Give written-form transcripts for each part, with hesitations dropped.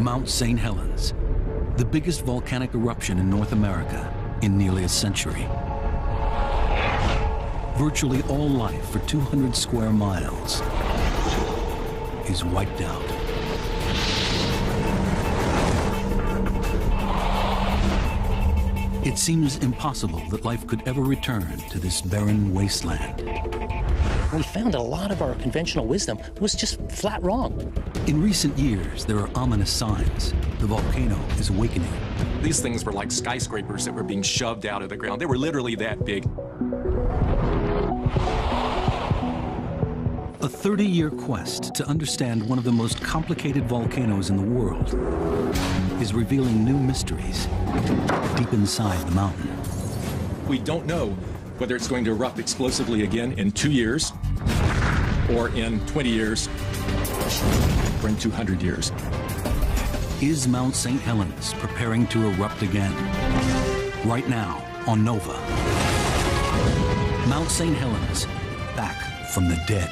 Mount St. Helens, the biggest volcanic eruption in North America in nearly a century. Virtually all life for 200 square miles is wiped out. It seems impossible that life could ever return to this barren wasteland. We found a lot of our conventional wisdom was just flat wrong. In recent years, there are ominous signs. The volcano is awakening. These things were like skyscrapers that were being shoved out of the ground. They were literally that big. A 30-year quest to understand one of the most complicated volcanoes in the world is revealing new mysteries deep inside the mountain. We don't know whether it's going to erupt explosively again in 2 years, or in 20 years, or in 200 years. Is Mount St. Helens preparing to erupt again? Right now on Nova. Mount St. Helens, back from the dead.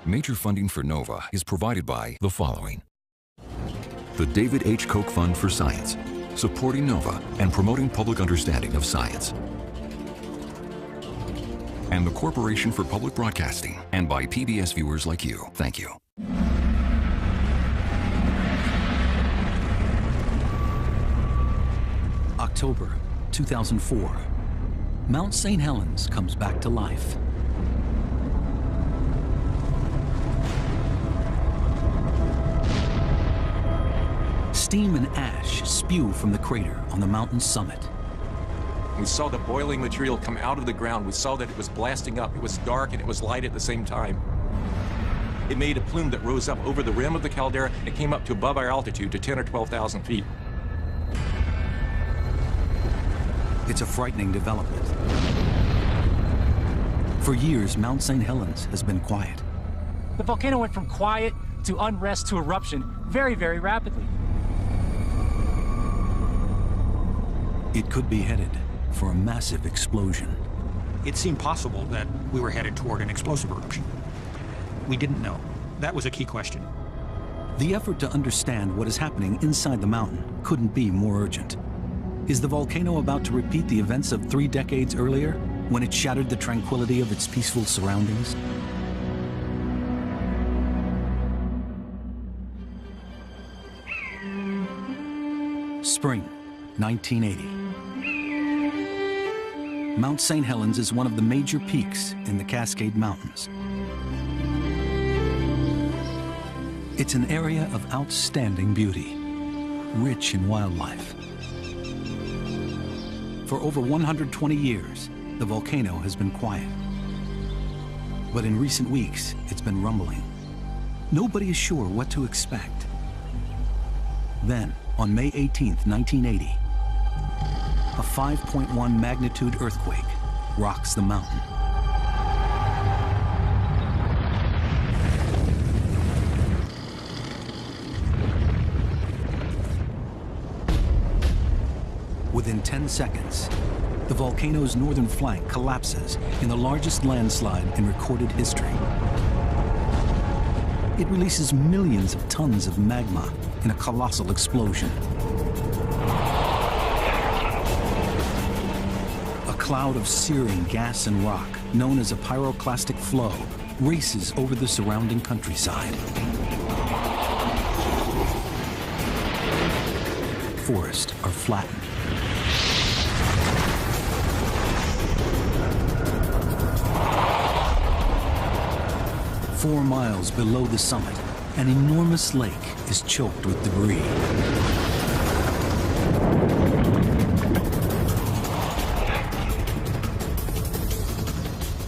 Major funding for NOVA is provided by the following: the David H. Koch Fund for Science, supporting NOVA and promoting public understanding of science, and the Corporation for Public Broadcasting, and by PBS viewers like you. Thank you. October 2004. Mount St. Helens comes back to life. Steam and ash spew from the crater on the mountain's summit. We saw the boiling material come out of the ground. We saw that it was blasting up. It was dark and it was light at the same time. It made a plume that rose up over the rim of the caldera and came up to above our altitude to 10 or 12,000 feet. It's a frightening development. For years, Mount St. Helens has been quiet. The volcano went from quiet to unrest to eruption very, very rapidly. It could be headed for a massive explosion. It seemed possible that we were headed toward an explosive eruption. We didn't know. That was a key question. The effort to understand what is happening inside the mountain couldn't be more urgent. Is the volcano about to repeat the events of 3 decades earlier, when it shattered the tranquility of its peaceful surroundings? Spring, 1980. Mount St. Helens is one of the major peaks in the Cascade Mountains. It's an area of outstanding beauty, rich in wildlife. For over 120 years, the volcano has been quiet. But in recent weeks, it's been rumbling. Nobody is sure what to expect. Then, on May 18th, 1980, a 5.1 magnitude earthquake rocks the mountain. Within 10 seconds, the volcano's northern flank collapses in the largest landslide in recorded history. It releases millions of tons of magma in a colossal explosion. A cloud of searing gas and rock, known as a pyroclastic flow, races over the surrounding countryside. Forests are flattened. Four miles below the summit, an enormous lake is choked with debris.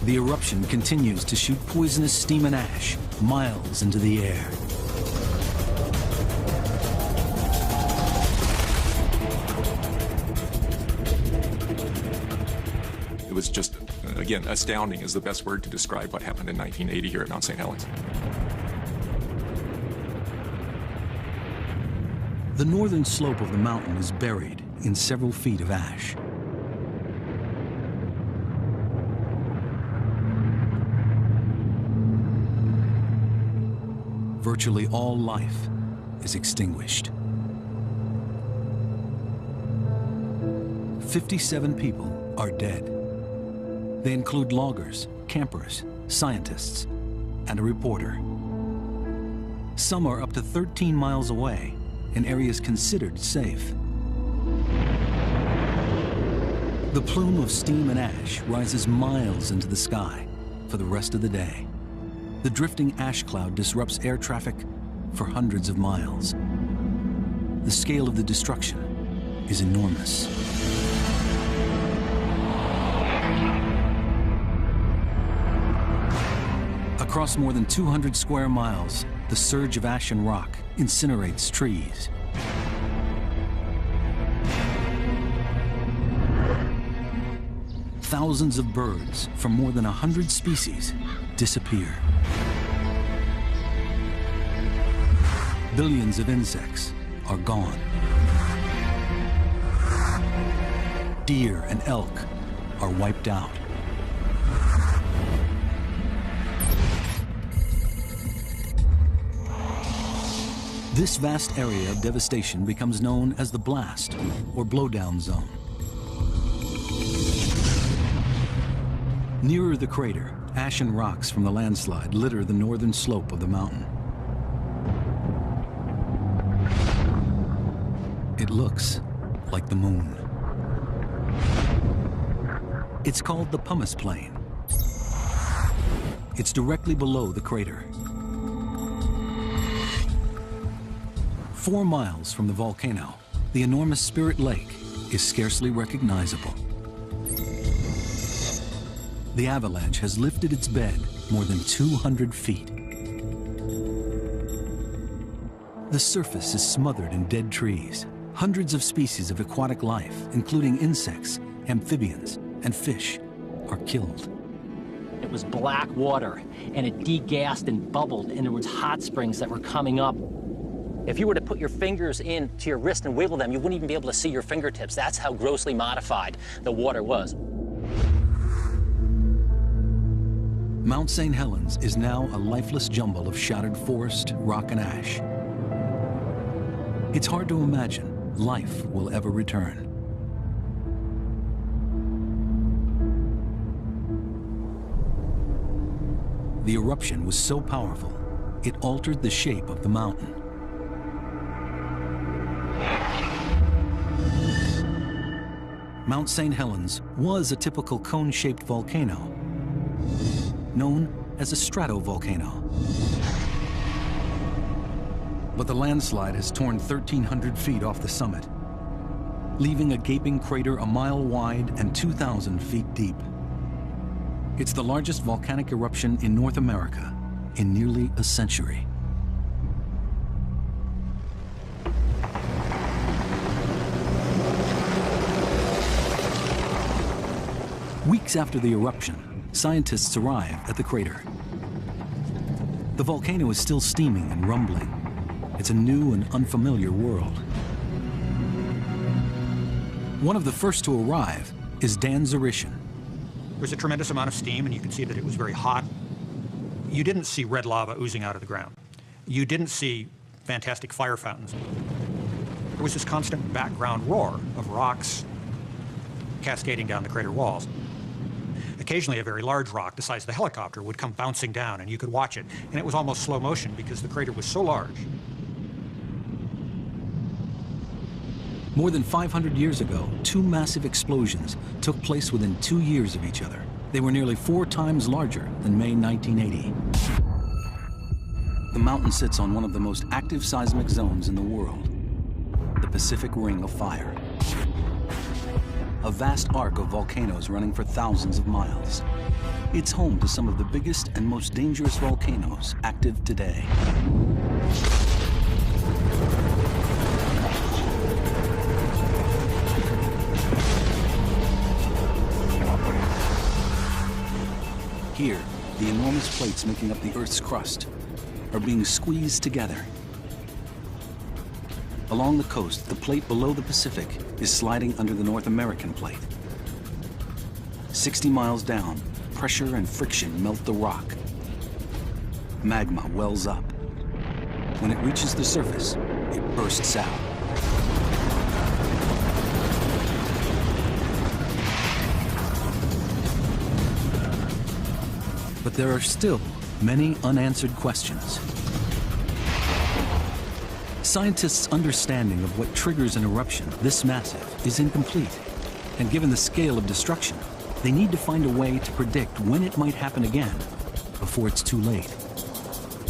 The eruption continues to shoot poisonous steam and ash miles into the air. It was just, again, astounding is the best word to describe what happened in 1980 here at Mount St. Helens. The northern slope of the mountain is buried in several feet of ash. Virtually all life is extinguished. 57 people are dead. They include loggers, campers, scientists, and a reporter. Some are up to 13 miles away in areas considered safe. The plume of steam and ash rises miles into the sky for the rest of the day. The drifting ash cloud disrupts air traffic for hundreds of miles. The scale of the destruction is enormous. Across more than 200 square miles, the surge of ash and rock incinerates trees. Thousands of birds from more than 100 species disappear. Billions of insects are gone. Deer and elk are wiped out. This vast area of devastation becomes known as the blast or blowdown zone. Nearer the crater, ash and rocks from the landslide litter the northern slope of the mountain. It looks like the moon. It's called the Pumice Plain. It's directly below the crater. 4 miles from the volcano, the enormous Spirit Lake is scarcely recognizable. The avalanche has lifted its bed more than 200 feet. The surface is smothered in dead trees. Hundreds of species of aquatic life, including insects, amphibians, and fish, are killed. It was black water, and it degassed and bubbled, and there was hot springs that were coming up. If you were to put your fingers into your wrist and wiggle them, you wouldn't even be able to see your fingertips. That's how grossly modified the water was. Mount St. Helens is now a lifeless jumble of shattered forest, rock, and ash. It's hard to imagine life will ever return. The eruption was so powerful, it altered the shape of the mountain. Mount St. Helens was a typical cone-shaped volcano, known as a stratovolcano. But the landslide has torn 1,300 feet off the summit, leaving a gaping crater a mile wide and 2,000 feet deep. It's the largest volcanic eruption in North America in nearly a century. Weeks after the eruption, scientists arrive at the crater. The volcano is still steaming and rumbling. It's a new and unfamiliar world. One of the first to arrive is Dan Zarishin. There's a tremendous amount of steam, and you can see that it was very hot. You didn't see red lava oozing out of the ground. You didn't see fantastic fire fountains. There was this constant background roar of rocks cascading down the crater walls. Occasionally, a very large rock, the size of the helicopter, would come bouncing down, and you could watch it. And it was almost slow motion because the crater was so large. More than 500 years ago, 2 massive explosions took place within 2 years of each other. They were nearly 4 times larger than May 1980. The mountain sits on one of the most active seismic zones in the world, the Pacific Ring of Fire. A vast arc of volcanoes running for thousands of miles. It's home to some of the biggest and most dangerous volcanoes active today. Here, the enormous plates making up the Earth's crust are being squeezed together. Along the coast, the plate below the Pacific is sliding under the North American plate. 60 miles down, pressure and friction melt the rock. Magma wells up. When it reaches the surface, it bursts out. But there are still many unanswered questions. Scientists' understanding of what triggers an eruption this massive is incomplete. And given the scale of destruction, they need to find a way to predict when it might happen again before it's too late.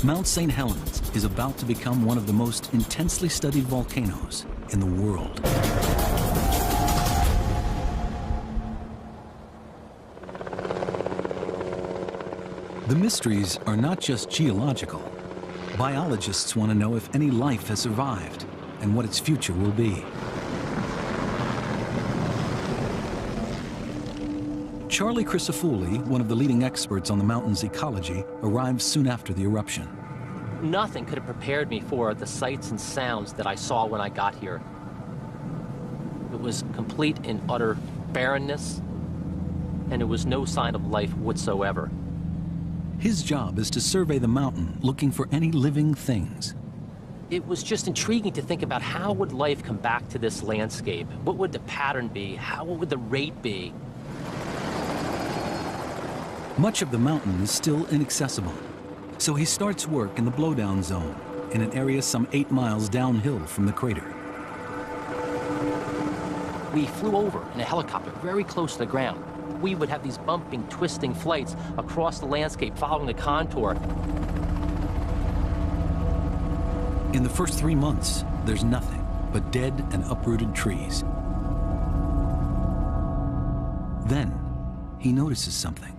Mount St. Helens is about to become one of the most intensely studied volcanoes in the world. The mysteries are not just geological. Biologists want to know if any life has survived and what its future will be. Charlie Crisafulli, one of the leading experts on the mountain's ecology, arrived soon after the eruption. Nothing could have prepared me for the sights and sounds that I saw when I got here. It was complete and utter barrenness, and there was no sign of life whatsoever. His job is to survey the mountain, looking for any living things. It was just intriguing to think about how would life come back to this landscape? What would the pattern be? What would the rate be? Much of the mountain is still inaccessible, so he starts work in the blowdown zone, in an area some 8 miles downhill from the crater. We flew over in a helicopter very close to the ground. We would have these bumping, twisting flights across the landscape, following the contour. In the first 3 months, there's nothing but dead and uprooted trees. Then, he notices something.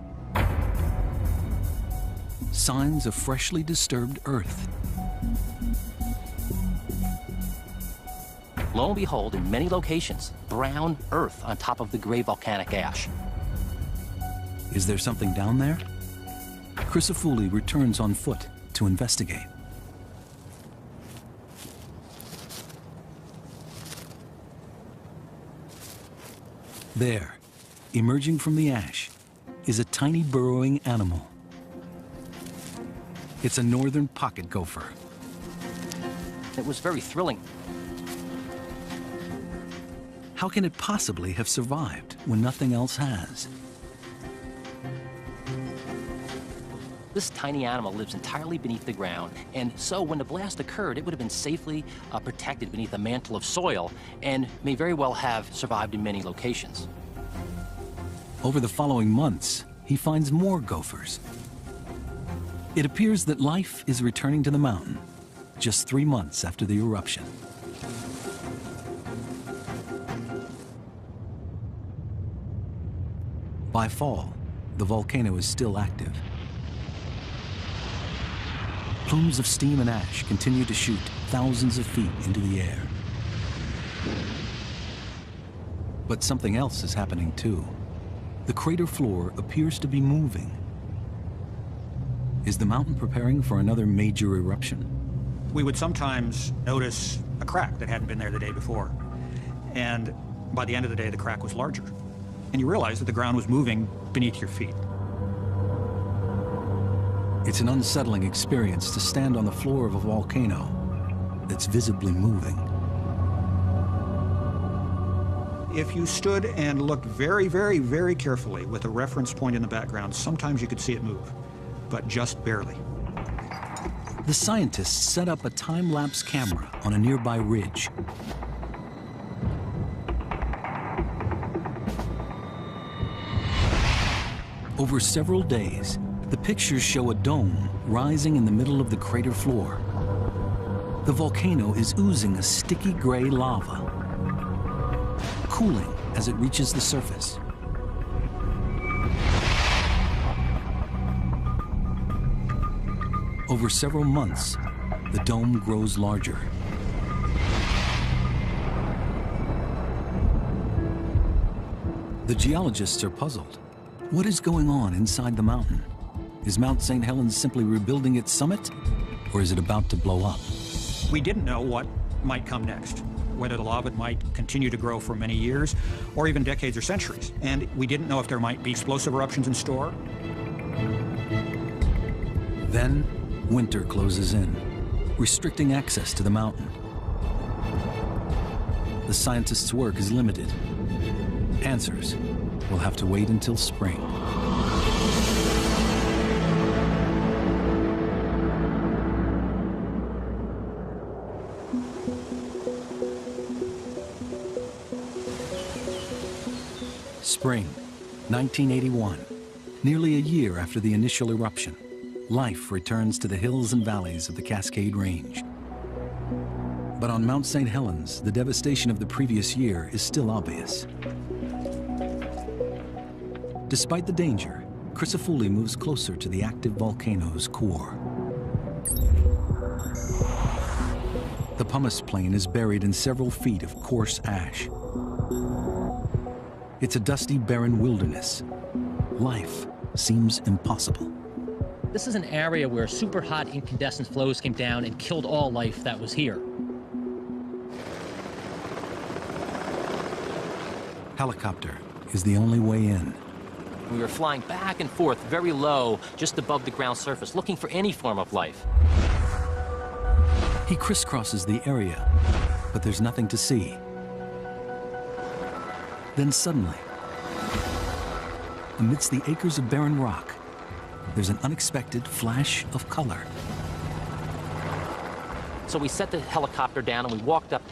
Signs of freshly disturbed earth. Lo and behold, in many locations, brown earth on top of the gray volcanic ash. Is there something down there? Crisafulli returns on foot to investigate. There, emerging from the ash, is a tiny burrowing animal. It's a northern pocket gopher. It was very thrilling. How can it possibly have survived when nothing else has? This tiny animal lives entirely beneath the ground, and so when the blast occurred, it would have been safely protected beneath a mantle of soil and may very well have survived in many locations. Over the following months, he finds more gophers. It appears that life is returning to the mountain just 3 months after the eruption. By fall, the volcano is still active. Plumes of steam and ash continue to shoot thousands of feet into the air. But something else is happening too. The crater floor appears to be moving. Is the mountain preparing for another major eruption? We would sometimes notice a crack that hadn't been there the day before. And by the end of the day, the crack was larger. And you realize that the ground was moving beneath your feet. It's an unsettling experience to stand on the floor of a volcano that's visibly moving. If you stood and looked very, very, very carefully with a reference point in the background, sometimes you could see it move, but just barely. The scientists set up a time-lapse camera on a nearby ridge. Over several days, the pictures show a dome rising in the middle of the crater floor. The volcano is oozing a sticky gray lava, cooling as it reaches the surface. Over several months, the dome grows larger. The geologists are puzzled. What is going on inside the mountain? Is Mount St. Helens simply rebuilding its summit, or is it about to blow up? We didn't know what might come next, whether the lava might continue to grow for many years or even decades or centuries. And we didn't know if there might be explosive eruptions in store. Then, winter closes in, restricting access to the mountain. The scientists' work is limited. Answers will have to wait until spring. Spring, 1981. Nearly a year after the initial eruption, life returns to the hills and valleys of the Cascade Range. But on Mount St. Helens, the devastation of the previous year is still obvious. Despite the danger, Crisafulli moves closer to the active volcano's core. The pumice plain is buried in several feet of coarse ash. It's a dusty, barren wilderness. Life seems impossible. This is an area where super hot incandescent flows came down and killed all life that was here. Helicopter is the only way in. We were flying back and forth very low, just above the ground surface, looking for any form of life. He crisscrosses the area, but there's nothing to see. Then suddenly, amidst the acres of barren rock, there's an unexpected flash of color. So we set the helicopter down and we walked up.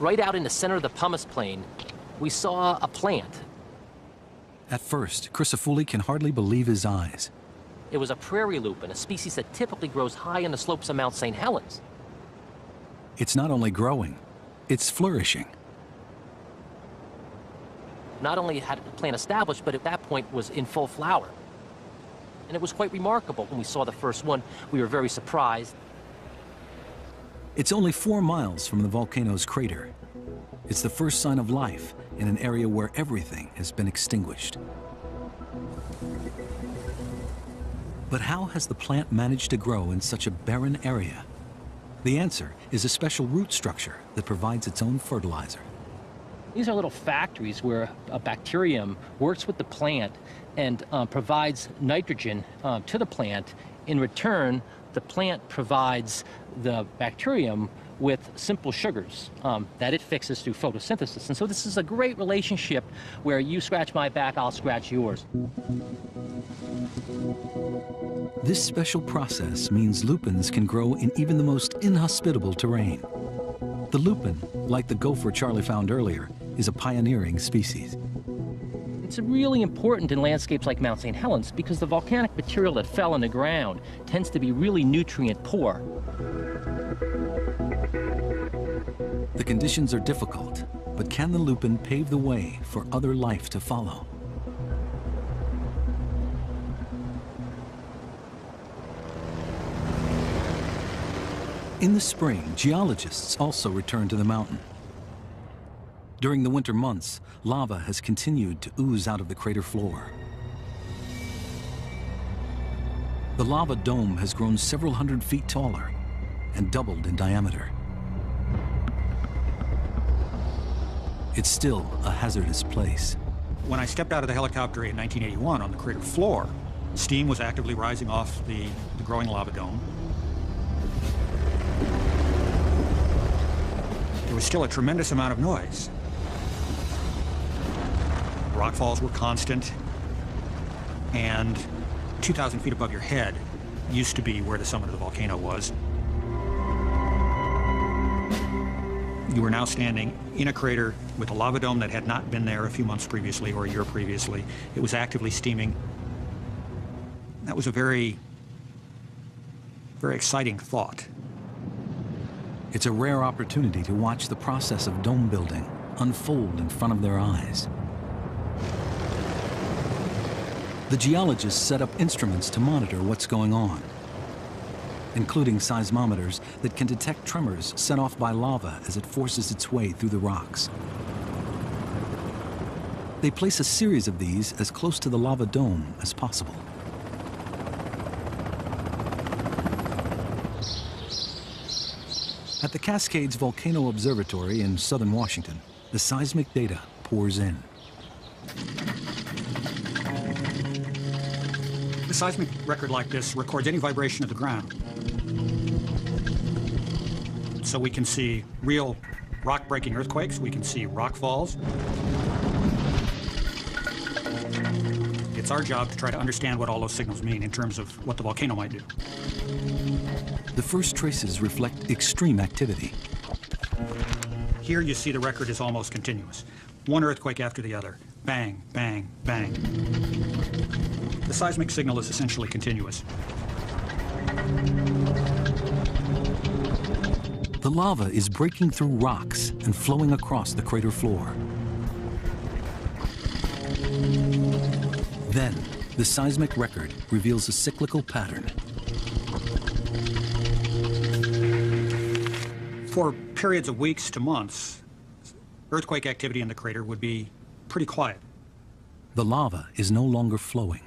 Right out in the center of the pumice plain, we saw a plant. At first, Crisafulli can hardly believe his eyes. It was a prairie lupin, a species that typically grows high on the slopes of Mount St. Helens. It's not only growing, it's flourishing. Not only had the plant established, but at that point was in full flower. And it was quite remarkable. When we saw the first one, we were very surprised. It's only 4 miles from the volcano's crater. It's the first sign of life in an area where everything has been extinguished. But how has the plant managed to grow in such a barren area? The answer is a special root structure that provides its own fertilizer. These are little factories where a bacterium works with the plant and provides nitrogen to the plant. In return, the plant provides the bacterium with simple sugars that it fixes through photosynthesis. And so this is a great relationship where you scratch my back, I'll scratch yours. This special process means lupins can grow in even the most inhospitable terrain. The lupin, like the gopher Charlie found earlier, is a pioneering species. It's really important in landscapes like Mount St. Helens because the volcanic material that fell on the ground tends to be really nutrient poor. The conditions are difficult, but can the lupin pave the way for other life to follow? In the spring, geologists also return to the mountain. During the winter months, lava has continued to ooze out of the crater floor. The lava dome has grown several hundred feet taller and doubled in diameter. It's still a hazardous place. When I stepped out of the helicopter in 1981 on the crater floor, steam was actively rising off the growing lava dome. There was still a tremendous amount of noise. Rockfalls were constant, and 2,000 feet above your head used to be where the summit of the volcano was. You were now standing in a crater with a lava dome that had not been there a few months previously or a year previously. It was actively steaming. That was a very, very exciting thought. It's a rare opportunity to watch the process of dome building unfold in front of their eyes. The geologists set up instruments to monitor what's going on, including seismometers that can detect tremors set off by lava as it forces its way through the rocks. They place a series of these as close to the lava dome as possible. At the Cascades Volcano Observatory in southern Washington, the seismic data pours in. A seismic record like this records any vibration of the ground. So we can see real rock-breaking earthquakes, we can see rock falls. It's our job to try to understand what all those signals mean in terms of what the volcano might do. The first traces reflect extreme activity. Here you see the record is almost continuous. One earthquake after the other. Bang, bang, bang. The seismic signal is essentially continuous. The lava is breaking through rocks and flowing across the crater floor. Then, the seismic record reveals a cyclical pattern. For periods of weeks to months, earthquake activity in the crater would be pretty quiet. The lava is no longer flowing.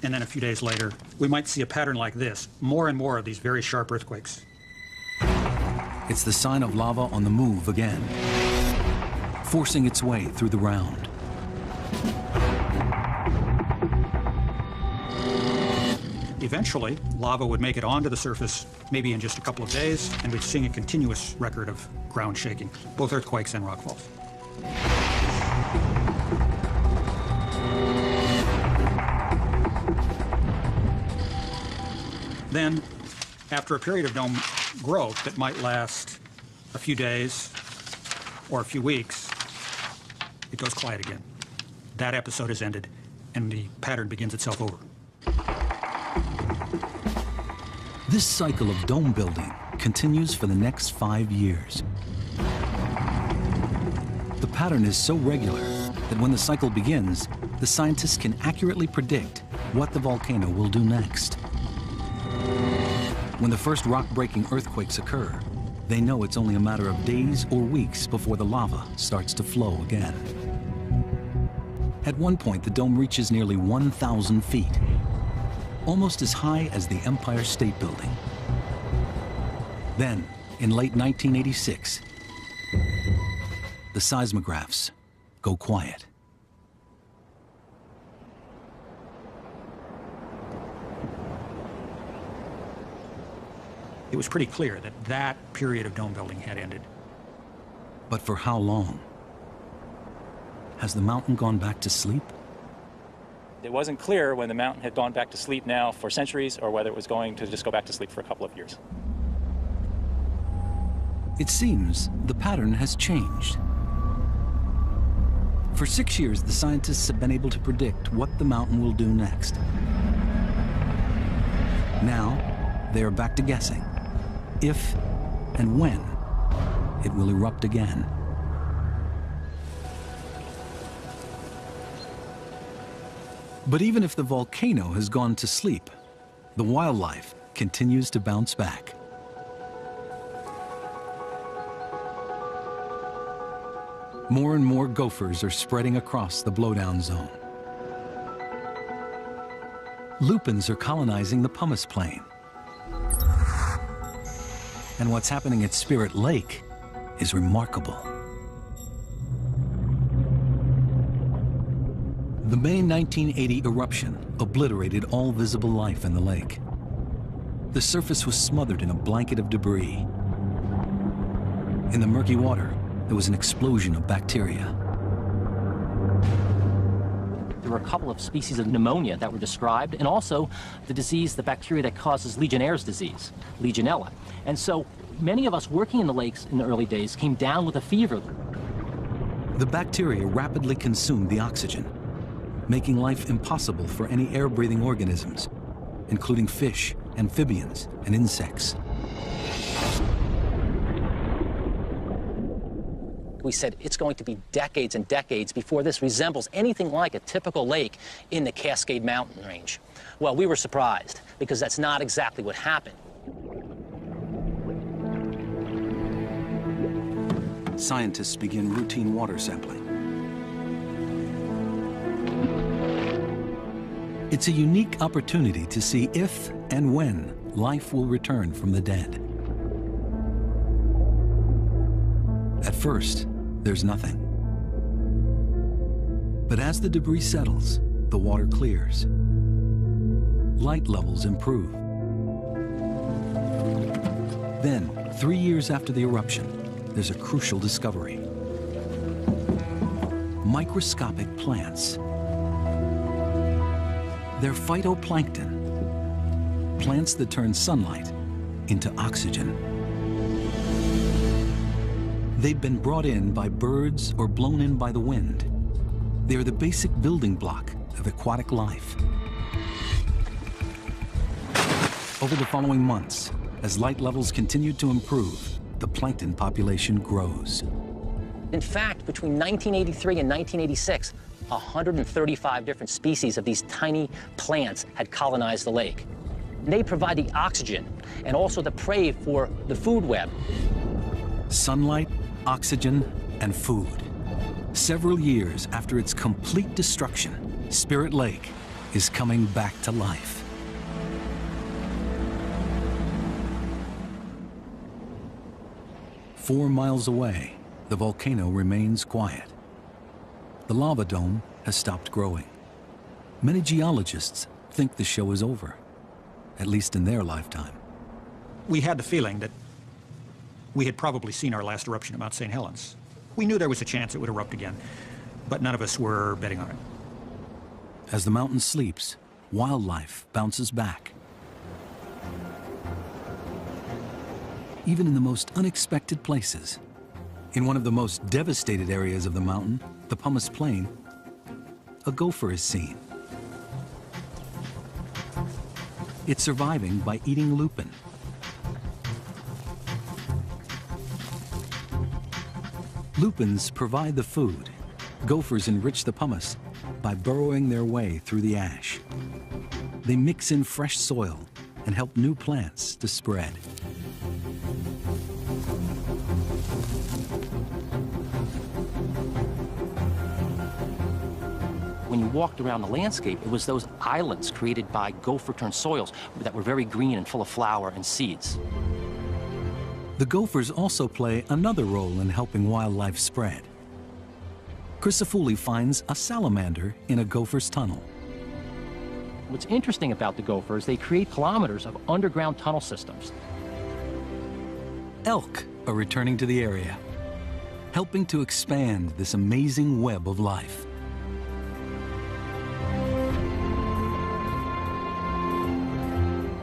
And then a few days later, we might see a pattern like this, more and more of these very sharp earthquakes. It's the sign of lava on the move again, forcing its way through the ground. Eventually, lava would make it onto the surface, maybe in just a couple of days, and we'd see a continuous record of ground shaking, both earthquakes and rockfalls. Then, after a period of dome growth that might last a few days or a few weeks, it goes quiet again. That episode has ended, and the pattern begins itself over. This cycle of dome building continues for the next 5 years. The pattern is so regular that when the cycle begins, the scientists can accurately predict what the volcano will do next. When the first rock-breaking earthquakes occur, they know it's only a matter of days or weeks before the lava starts to flow again. At one point, the dome reaches nearly 1,000 feet, almost as high as the Empire State Building. Then, in late 1986, the seismographs go quiet. It was pretty clear that that period of dome building had ended. But for how long? Has the mountain gone back to sleep? It wasn't clear when the mountain had gone back to sleep now for centuries or whether it was going to just go back to sleep for a couple of years. It seems the pattern has changed. For 6 years, the scientists have been able to predict what the mountain will do next. Now, they are back to guessing if and when it will erupt again. But even if the volcano has gone to sleep, the wildlife continues to bounce back. More and more gophers are spreading across the blowdown zone. Lupins are colonizing the pumice plain. And what's happening at Spirit Lake is remarkable. The May 1980 eruption obliterated all visible life in the lake. The surface was smothered in a blanket of debris. In the murky water, there was an explosion of bacteria. There were a couple of species of pneumonia that were described, and also the disease, the bacteria that causes Legionnaire's disease, Legionella. And so many of us working in the lakes in the early days came down with a fever. The bacteria rapidly consumed the oxygen, making life impossible for any air-breathing organisms, including fish, amphibians, and insects. We said it's going to be decades and decades before this resembles anything like a typical lake in the Cascade Mountain range. Well, we were surprised, because that's not exactly what happened. Scientists begin routine water sampling. It's a unique opportunity to see if and when life will return from the dead. first, there's nothing. But as the debris settles, the water clears. Light levels improve. Then, 3 years after the eruption, there's a crucial discovery. Microscopic plants. They're phytoplankton, plants that turn sunlight into oxygen. They've been brought in by birds or blown in by the wind. They're the basic building block of aquatic life. Over the following months, as light levels continued to improve, the plankton population grows. In fact, between 1983 and 1986, 135 different species of these tiny plants had colonized the lake. They provide the oxygen and also the prey for the food web. Sunlight, oxygen, and food. Several years after its complete destruction, Spirit Lake is coming back to life. "4 miles away, the volcano remains quiet. The lava dome has stopped growing. Many geologists think the show is over, at least in their lifetime. We had the feeling that we had probably seen our last eruption at Mount St. Helens. We knew there was a chance it would erupt again, but none of us were betting on it. As the mountain sleeps, wildlife bounces back. Even in the most unexpected places. In one of the most devastated areas of the mountain, the Pumice Plain, a gopher is seen. It's surviving by eating lupin. Lupins provide the food. Gophers enrich the pumice by burrowing their way through the ash. They mix in fresh soil and help new plants to spread. When you walked around the landscape, it was those islands created by gopher-turned soils that were very green and full of flower and seeds. The gophers also play another role in helping wildlife spread. Crisafulli finds a salamander in a gopher's tunnel. What's interesting about the gophers, they create kilometers of underground tunnel systems. Elk are returning to the area, helping to expand this amazing web of life.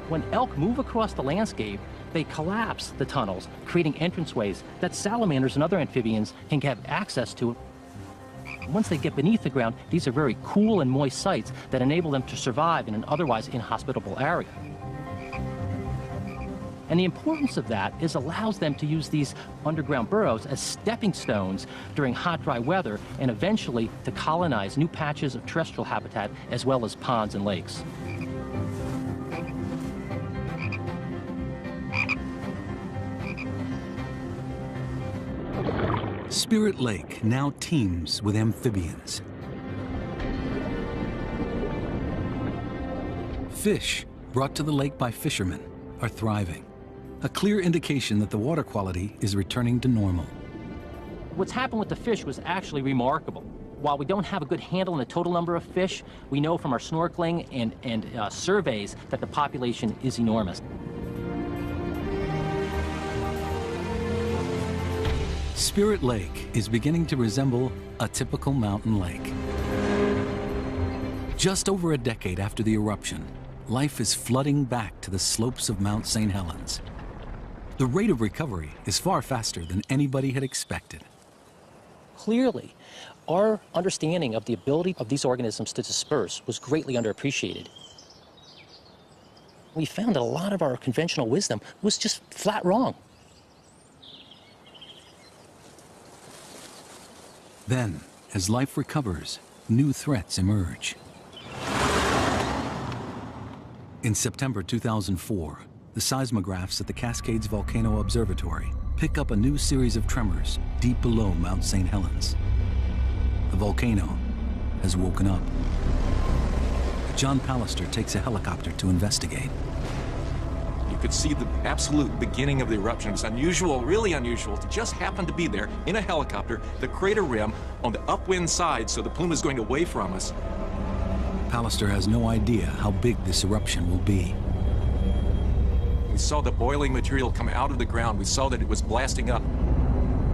When elk move across the landscape, they collapse the tunnels, creating entranceways that salamanders and other amphibians can have access to. Once they get beneath the ground, these are very cool and moist sites that enable them to survive in an otherwise inhospitable area. And the importance of that is allows them to use these underground burrows as stepping stones during hot, dry weather, and eventually to colonize new patches of terrestrial habitat as well as ponds and lakes. Spirit Lake now teems with amphibians. Fish, brought to the lake by fishermen, are thriving. A clear indication that the water quality is returning to normal. What's happened with the fish was actually remarkable. While we don't have a good handle on the total number of fish, we know from our snorkeling and surveys that the population is enormous. Spirit Lake is beginning to resemble a typical mountain lake. Just over a decade after the eruption, life is flooding back to the slopes of Mount St. Helens. The rate of recovery is far faster than anybody had expected. Clearly, our understanding of the ability of these organisms to disperse was greatly underappreciated. We found that a lot of our conventional wisdom was just flat wrong. Then, as life recovers, new threats emerge. In September 2004, the seismographs at the Cascades Volcano Observatory pick up a new series of tremors deep below Mount St. Helens. The volcano has woken up. John Pallister takes a helicopter to investigate. You could see the absolute beginning of the eruption. It was unusual, really unusual, to just happen to be there in a helicopter, the crater rim on the upwind side, so the plume is going away from us. Pallister has no idea how big this eruption will be. We saw the boiling material come out of the ground. We saw that it was blasting up.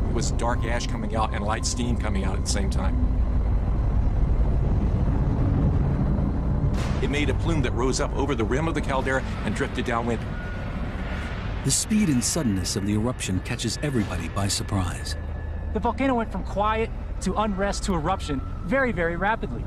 It was dark ash coming out and light steam coming out at the same time. It made a plume that rose up over the rim of the caldera and drifted downwind. The speed and suddenness of the eruption catches everybody by surprise. The volcano went from quiet to unrest to eruption very, very rapidly.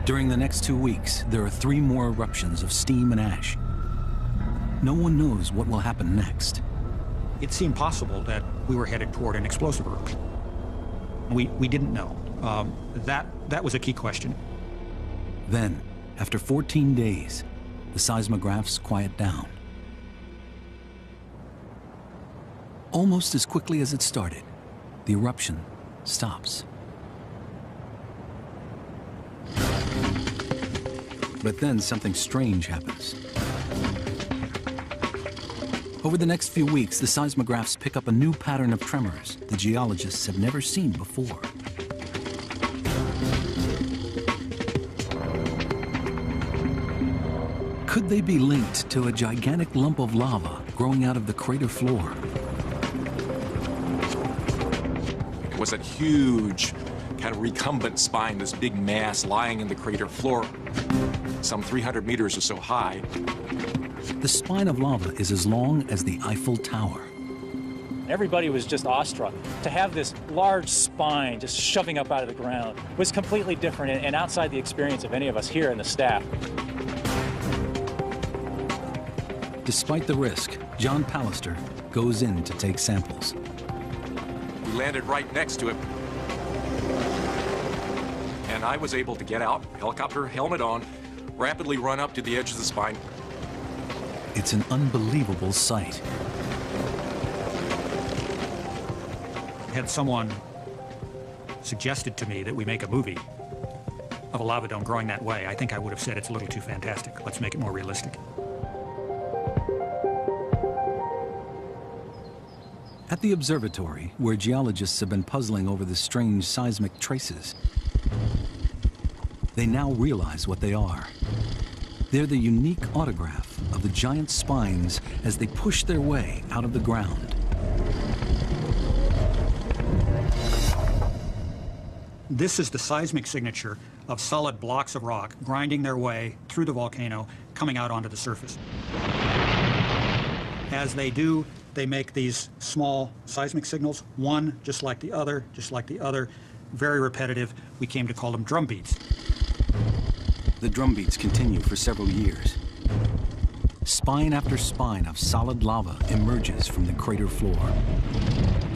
During the next 2 weeks, there are 3 more eruptions of steam and ash. No one knows what will happen next. It seemed possible that we were headed toward an explosive eruption. We didn't know. That was a key question. Then, after 14 days, the seismographs quiet down. Almost as quickly as it started, the eruption stops. But then something strange happens. Over the next few weeks, the seismographs pick up a new pattern of tremors the geologists have never seen before. Could they be linked to a gigantic lump of lava growing out of the crater floor? It was a huge, kind of recumbent spine, this big mass lying in the crater floor, some 300 meters or so high. The spine of lava is as long as the Eiffel Tower. Everybody was just awestruck. To have this large spine just shoving up out of the ground was completely different and outside the experience of any of us here in the staff. Despite the risk, John Pallister goes in to take samples. We landed right next to it. And I was able to get out, helicopter helmet on, rapidly run up to the edge of the spine. It's an unbelievable sight. Had someone suggested to me that we make a movie of a lava dome growing that way, I think I would have said it's a little too fantastic. Let's make it more realistic. At the observatory, where geologists have been puzzling over the strange seismic traces, they now realize what they are. They're the unique autograph of the giant spines as they push their way out of the ground. This is the seismic signature of solid blocks of rock grinding their way through the volcano, coming out onto the surface. As they do, they make these small seismic signals, one just like the other, very repetitive. We came to call them drum beats. The drum beats continue for several years. Spine after spine of solid lava emerges from the crater floor.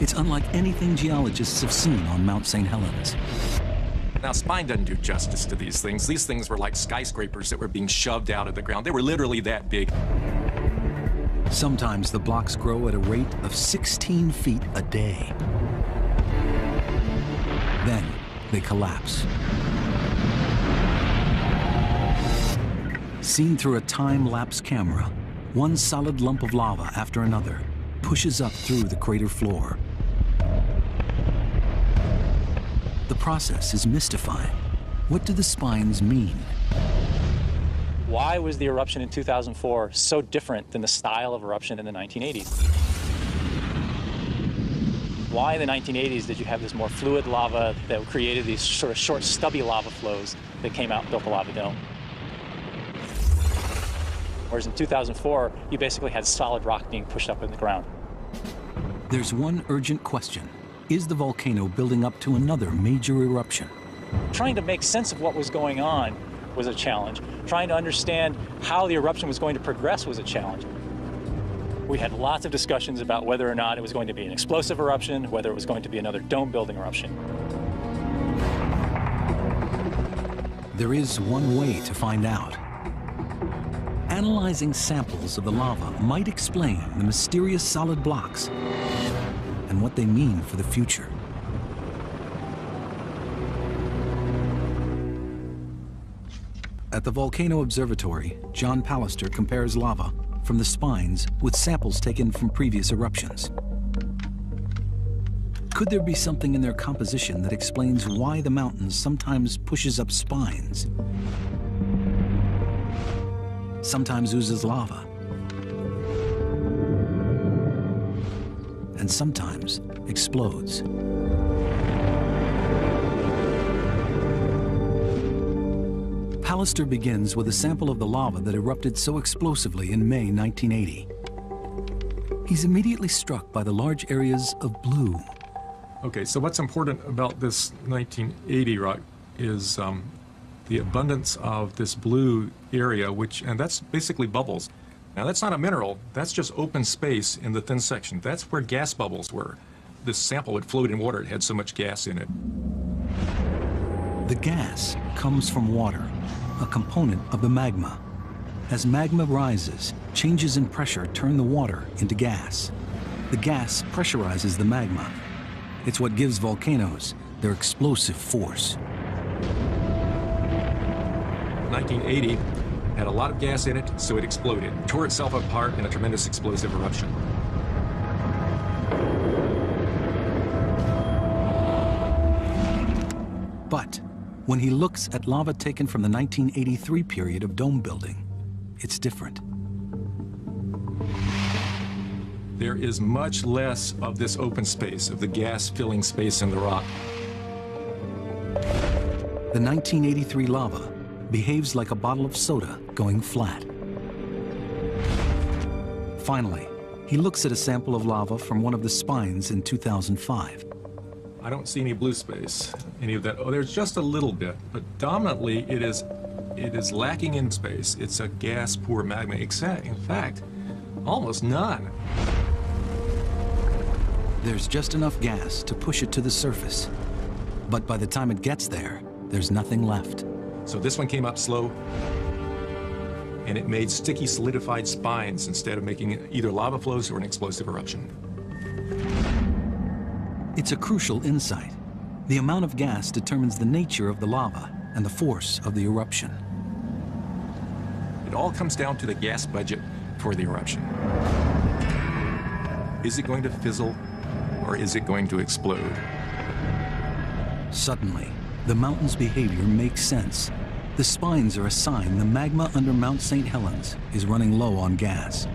It's unlike anything geologists have seen on Mount St. Helens. Now, spine doesn't do justice to these things. These things were like skyscrapers that were being shoved out of the ground. They were literally that big. Sometimes the blocks grow at a rate of 16 feet a day. Then they collapse. Seen through a time-lapse camera, one solid lump of lava after another pushes up through the crater floor. The process is mystifying. What do the spines mean? Why was the eruption in 2004 so different than the style of eruption in the 1980s? Why in the 1980s did you have this more fluid lava that created these sort of short, stubby lava flows that came out and built the lava dome? Whereas in 2004, you basically had solid rock being pushed up in the ground. There's one urgent question. Is the volcano building up to another major eruption? Trying to make sense of what was going on was a challenge. Trying to understand how the eruption was going to progress was a challenge. We had lots of discussions about whether or not it was going to be an explosive eruption, whether it was going to be another dome-building eruption. There is one way to find out. Analyzing samples of the lava might explain the mysterious solid blocks and what they mean for the future. At the Volcano Observatory, John Pallister compares lava from the spines with samples taken from previous eruptions. Could there be something in their composition that explains why the mountain sometimes pushes up spines, sometimes oozes lava, and sometimes explodes? Pallister begins with a sample of the lava that erupted so explosively in May 1980. He's immediately struck by the large areas of blue. Okay, so what's important about this 1980 rock is the abundance of this blue area, and that's basically bubbles. Now that's not a mineral, that's just open space in the thin section. That's where gas bubbles were. This sample would float in water, it had so much gas in it. The gas comes from water, a component of the magma. As magma rises, changes in pressure turn the water into gas. The gas pressurizes the magma. It's what gives volcanoes their explosive force. 1980 had a lot of gas in it, so it exploded, tore itself apart in a tremendous explosive eruption. But when he looks at lava taken from the 1983 period of dome building, it's different. There is much less of this open space, of the gas filling space in the rock. The 1983 lava behaves like a bottle of soda going flat. Finally, he looks at a sample of lava from one of the spines in 2005. I don't see any blue space, any of that. Oh, there's just a little bit, but dominantly it is lacking in space. It's a gas-poor magma. In fact, almost none. There's just enough gas to push it to the surface. But by the time it gets there, there's nothing left. So this one came up slow, and it made sticky, solidified spines instead of making either lava flows or an explosive eruption. It's a crucial insight. The amount of gas determines the nature of the lava and the force of the eruption. It all comes down to the gas budget for the eruption. Is it going to fizzle, or is it going to explode? Suddenly, the mountain's behavior makes sense. The spines are a sign the magma under Mount St. Helens is running low on gas.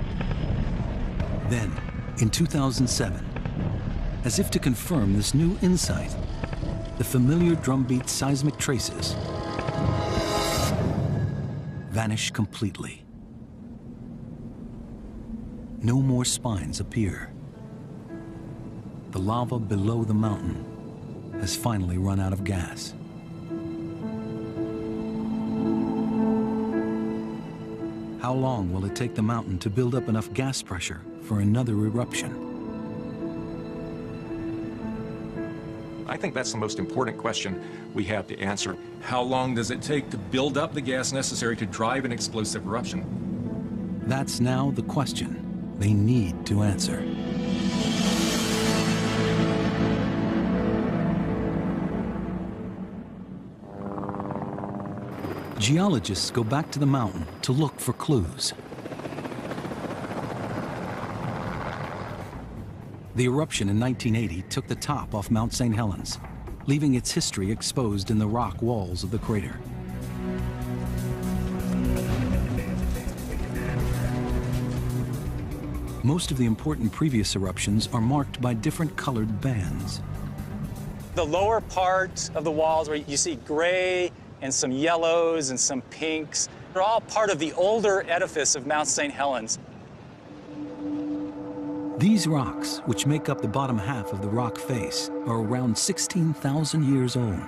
Then, in 2007, as if to confirm this new insight, the familiar drumbeat seismic traces vanish completely. No more spines appear. The lava below the mountain has finally run out of gas. How long will it take the mountain to build up enough gas pressure for another eruption? I think that's the most important question we have to answer. How long does it take to build up the gas necessary to drive an explosive eruption? That's now the question they need to answer. Geologists go back to the mountain to look for clues. The eruption in 1980 took the top off Mount St. Helens, leaving its history exposed in the rock walls of the crater. Most of the important previous eruptions are marked by different colored bands. The lower part of the walls where you see gray and some yellows and some pinks, they're all part of the older edifice of Mount St. Helens. These rocks, which make up the bottom half of the rock face, are around 16,000 years old.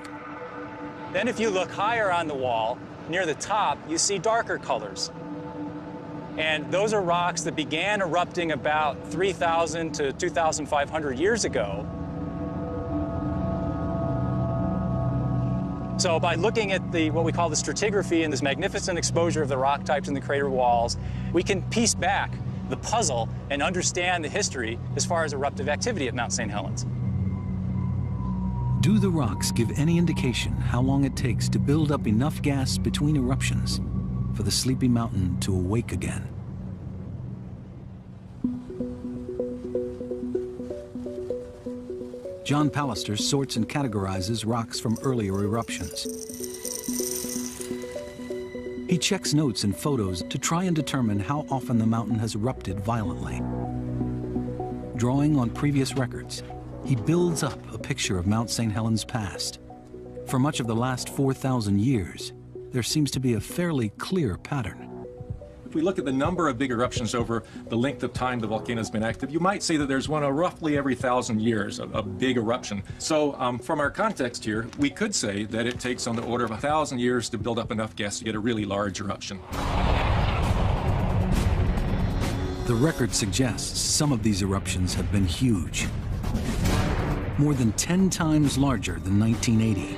Then if you look higher on the wall, near the top, you see darker colors. And those are rocks that began erupting about 3,000 to 2,500 years ago. So by looking at what we call the stratigraphy and this magnificent exposure of the rock types in the crater walls, we can piece back the puzzle and understand the history as far as eruptive activity at Mount St. Helens. Do the rocks give any indication how long it takes to build up enough gas between eruptions for the sleepy mountain to awake again? John Pallister sorts and categorizes rocks from earlier eruptions. He checks notes and photos to try and determine how often the mountain has erupted violently. Drawing on previous records, he builds up a picture of Mount St. Helens past. For much of the last 4,000 years, there seems to be a fairly clear pattern. If we look at the number of big eruptions over the length of time the volcano's been active, you might say that there's one roughly every 1,000 years, a big eruption. So from our context here, we could say that it takes on the order of 1,000 years to build up enough gas to get a really large eruption. The record suggests some of these eruptions have been huge. More than 10 times larger than 1980.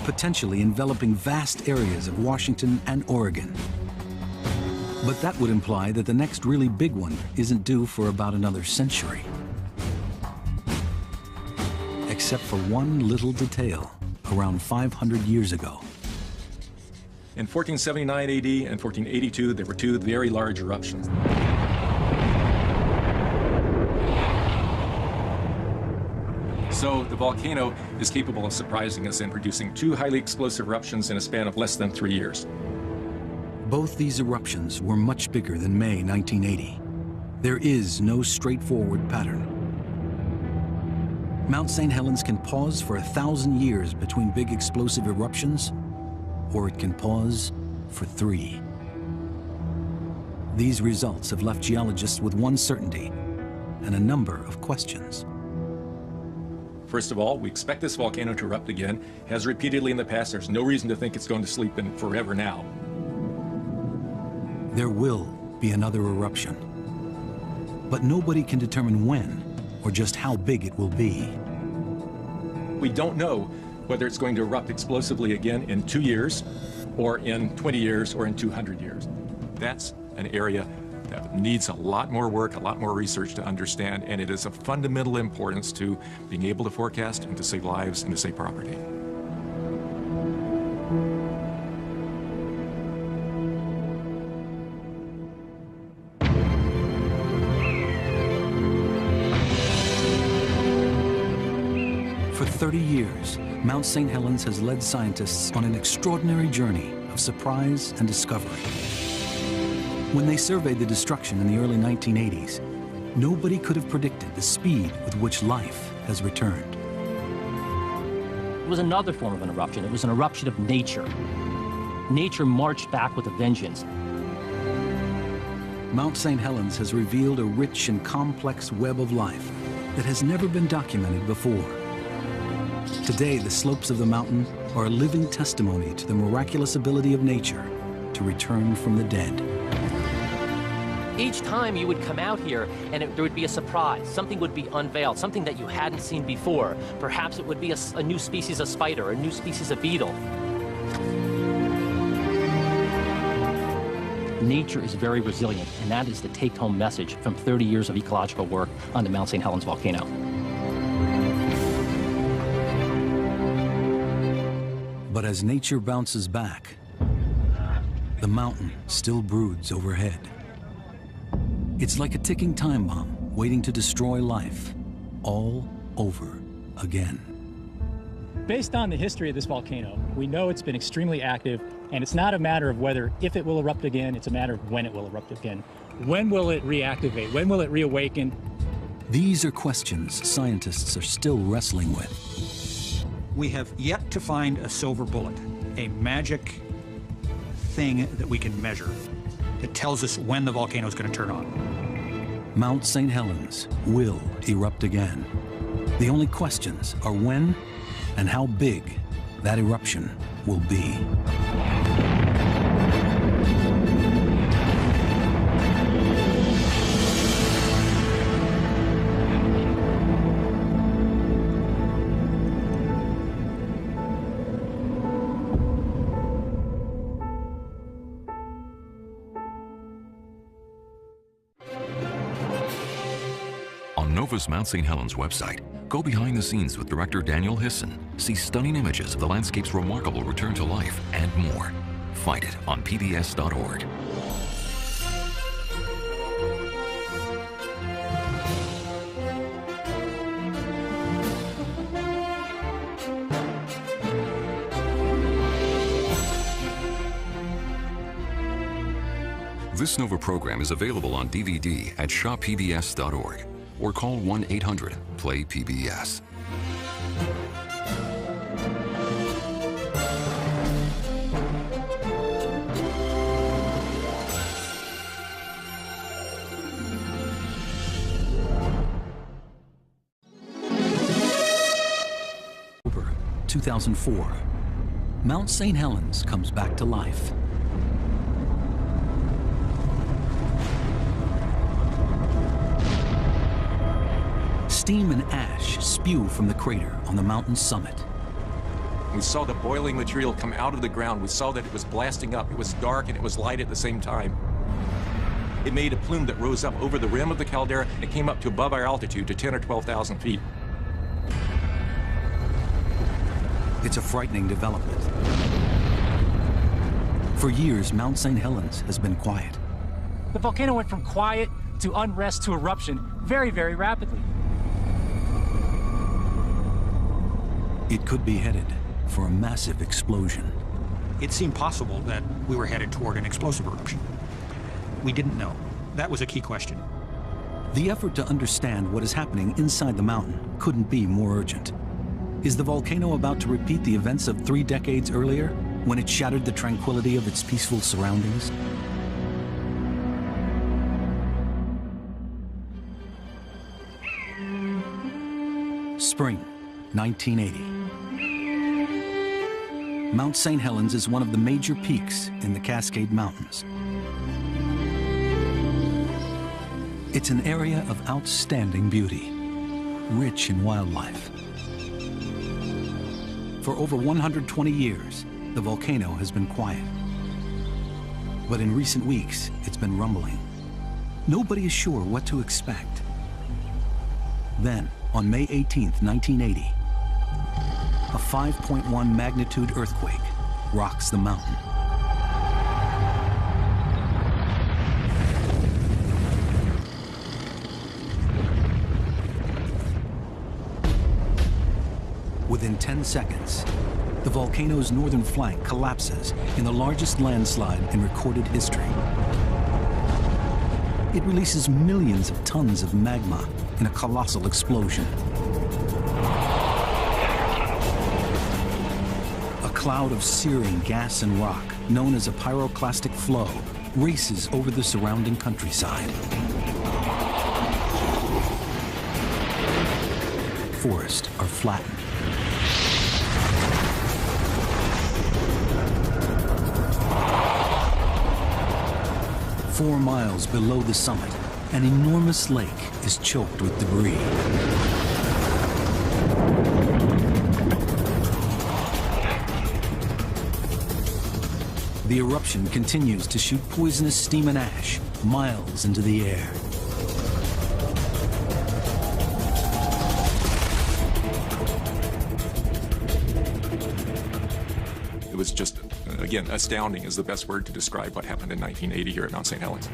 Potentially enveloping vast areas of Washington and Oregon. But that would imply that the next really big one isn't due for about another century. Except for one little detail around 500 years ago. In 1479 AD and 1482, there were two very large eruptions. So the volcano is capable of surprising us and producing two highly explosive eruptions in a span of less than 3 years. Both these eruptions were much bigger than May 1980. There is no straightforward pattern. Mount St. Helens can pause for 1,000 years between big explosive eruptions, or it can pause for 3. These results have left geologists with one certainty and a number of questions. First of all, we expect this volcano to erupt again. Has repeatedly in the past. There's no reason to think it's going to sleep in forever now. There will be another eruption. But nobody can determine when or just how big it will be. We don't know whether it's going to erupt explosively again in 2 years, or in 20 years, or in 200 years. That's an area that needs a lot more work, a lot more research to understand, and it is of fundamental importance to being able to forecast and to save lives and to save property. For 30 years, Mount St. Helens has led scientists on an extraordinary journey of surprise and discovery. When they surveyed the destruction in the early 1980s, nobody could have predicted the speed with which life has returned. It was another form of an eruption. It was an eruption of nature. Nature marched back with a vengeance. Mount St. Helens has revealed a rich and complex web of life that has never been documented before. Today, the slopes of the mountain are a living testimony to the miraculous ability of nature to return from the dead. Each time you would come out here and there would be a surprise. Something would be unveiled, something that you hadn't seen before. Perhaps it would be a new species of spider, a new species of beetle. Nature is very resilient, and that is the take-home message from 30 years of ecological work on the Mount St. Helens volcano. But as nature bounces back, the mountain still broods overhead. It's like a ticking time bomb waiting to destroy life all over again. Based on the history of this volcano, we know it's been extremely active, and it's not a matter of whether if it will erupt again, it's a matter of when it will erupt again. When will it reactivate? When will it reawaken? These are questions scientists are still wrestling with. We have yet to find a silver bullet, a magic thing that we can measure that tells us when the volcano is going to turn on. Mount St. Helens will erupt again. The only questions are when and how big that eruption will be. On NOVA's Mount St. Helens website, Go behind the scenes with director Daniel Hisson. See stunning images of the landscape's remarkable return to life and more. Find it on pbs.org. This Nova program is available on DVD at shoppbs.org or call 1-800-PLAY-PBS. October 2004, Mount St. Helens comes back to life. Steam and ash spew from the crater on the mountain's summit. We saw the boiling material come out of the ground. We saw that it was blasting up. It was dark and it was light at the same time. It made a plume that rose up over the rim of the caldera and came up to above our altitude to 10 or 12,000 feet. It's a frightening development. For years, Mount St. Helens has been quiet. The volcano went from quiet to unrest to eruption very, very rapidly. It could be headed for a massive explosion. It seemed possible that we were headed toward an explosive eruption. We didn't know. That was a key question. The effort to understand what is happening inside the mountain couldn't be more urgent. Is the volcano about to repeat the events of 3 decades earlier, when it shattered the tranquility of its peaceful surroundings? Spring, 1980. Mount St. Helens is one of the major peaks in the Cascade Mountains. It's an area of outstanding beauty, rich in wildlife. For over 120 years, the volcano has been quiet. But in recent weeks, it's been rumbling. Nobody is sure what to expect. Then, on May 18th, 1980, a 5.1 magnitude earthquake rocks the mountain. Within 10 seconds, the volcano's northern flank collapses in the largest landslide in recorded history. It releases millions of tons of magma in a colossal explosion. A cloud of searing gas and rock, known as a pyroclastic flow, races over the surrounding countryside. Forests are flattened. Four miles below the summit, an enormous lake is choked with debris. The eruption continues to shoot poisonous steam and ash miles into the air. It was just, again, astounding is the best word to describe what happened in 1980 here at Mount St. Helens.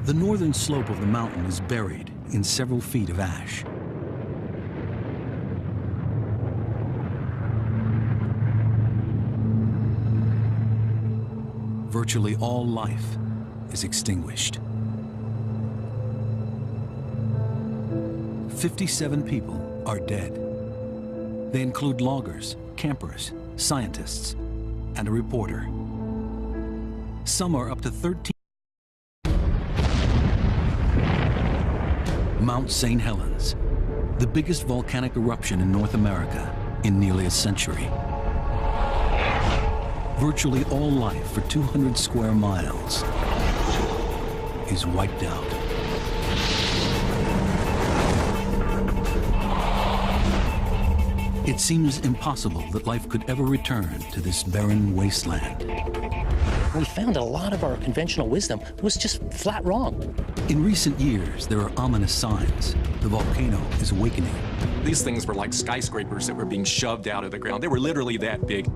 The northern slope of the mountain is buried in several feet of ash. Virtually all life is extinguished. 57 people are dead. They include loggers, campers, scientists, and a reporter. Some are up to 13. Mount St. Helens, the biggest volcanic eruption in North America in nearly a century. Virtually all life for 200 square miles is wiped out. It seems impossible that life could ever return to this barren wasteland. We found a lot of our conventional wisdom was just flat wrong. In recent years, there are ominous signs. The volcano is awakening. These things were like skyscrapers that were being shoved out of the ground. They were literally that big.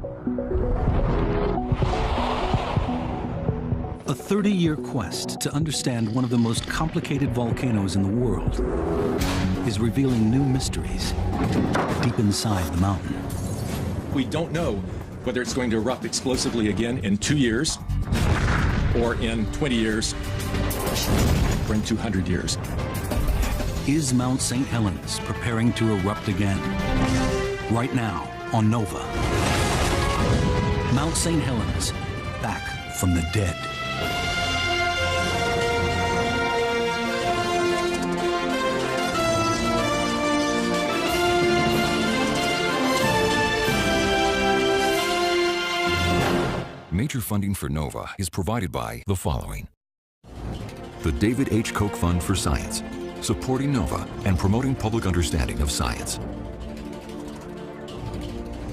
A 30-year quest to understand one of the most complicated volcanoes in the world is revealing new mysteries deep inside the mountain. We don't know whether it's going to erupt explosively again in 2 years, or in 20 years, or in 200 years. Is Mount St. Helens preparing to erupt again? Right now on Nova. Mount St. Helens, back from the dead. Major funding for NOVA is provided by the following: the David H. Koch Fund for Science, supporting NOVA and promoting public understanding of science,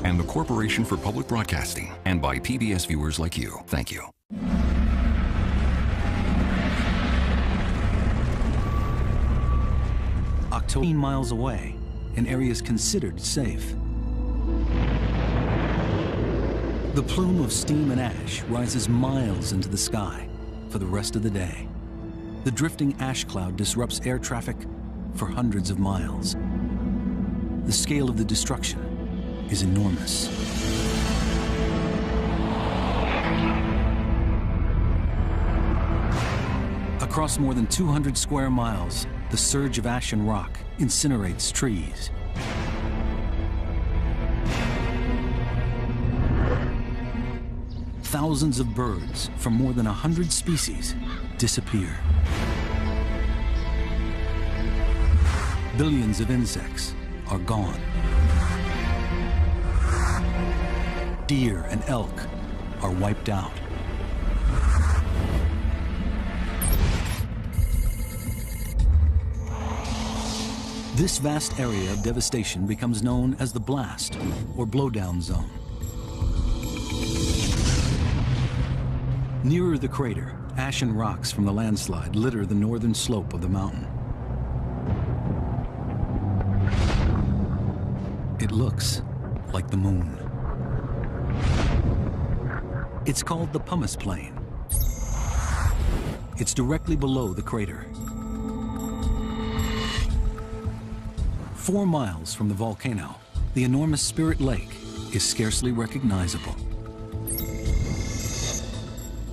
and the Corporation for Public Broadcasting, and by PBS viewers like you. Thank you. October, 15 miles away, in areas considered safe. The plume of steam and ash rises miles into the sky for the rest of the day. The drifting ash cloud disrupts air traffic for hundreds of miles. The scale of the destruction is enormous. Across more than 200 square miles, the surge of ash and rock incinerates trees. Thousands of birds from more than 100 species disappear. Billions of insects are gone. Deer and elk are wiped out. This vast area of devastation becomes known as the blast or blowdown zone. Nearer the crater, ash and rocks from the landslide litter the northern slope of the mountain. It looks like the moon. It's called the Pumice Plain. It's directly below the crater. 4 miles from the volcano, the enormous Spirit Lake is scarcely recognizable.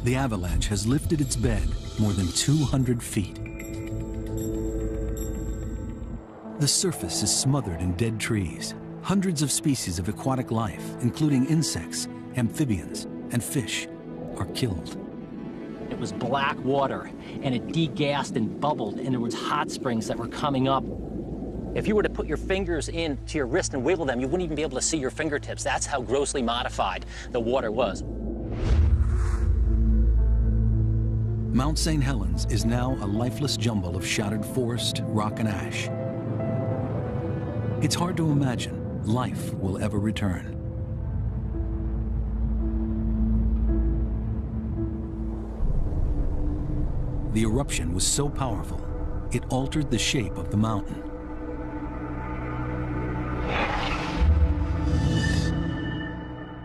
The avalanche has lifted its bed more than 200 feet. The surface is smothered in dead trees. Hundreds of species of aquatic life, including insects, amphibians, and fish, are killed. It was black water, and it degassed and bubbled, and there was hot springs that were coming up. If you were to put your fingers into your wrist and wiggle them, you wouldn't even be able to see your fingertips. That's how grossly modified the water was. Mount St. Helens is now a lifeless jumble of shattered forest, rock, and ash. It's hard to imagine life will ever return. The eruption was so powerful, it altered the shape of the mountain.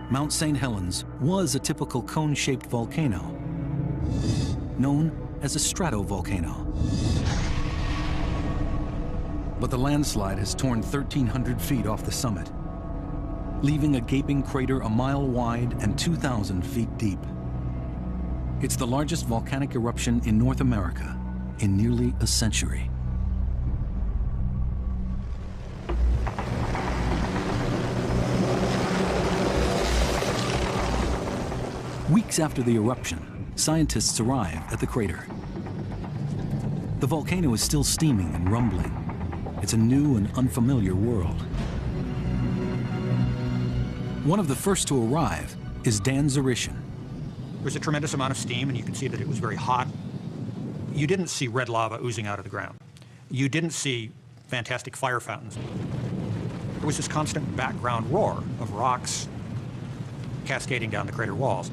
Mount St. Helens was a typical cone-shaped volcano, known as a stratovolcano. But the landslide has torn 1,300 feet off the summit, leaving a gaping crater a mile wide and 2,000 feet deep. It's the largest volcanic eruption in North America in nearly a century. Weeks after the eruption, scientists arrive at the crater. The volcano is still steaming and rumbling. It's a new and unfamiliar world. One of the first to arrive is Dan Zarishin. There was a tremendous amount of steam, and you can see that it was very hot. You didn't see red lava oozing out of the ground. You didn't see fantastic fire fountains. There was this constant background roar of rocks cascading down the crater walls.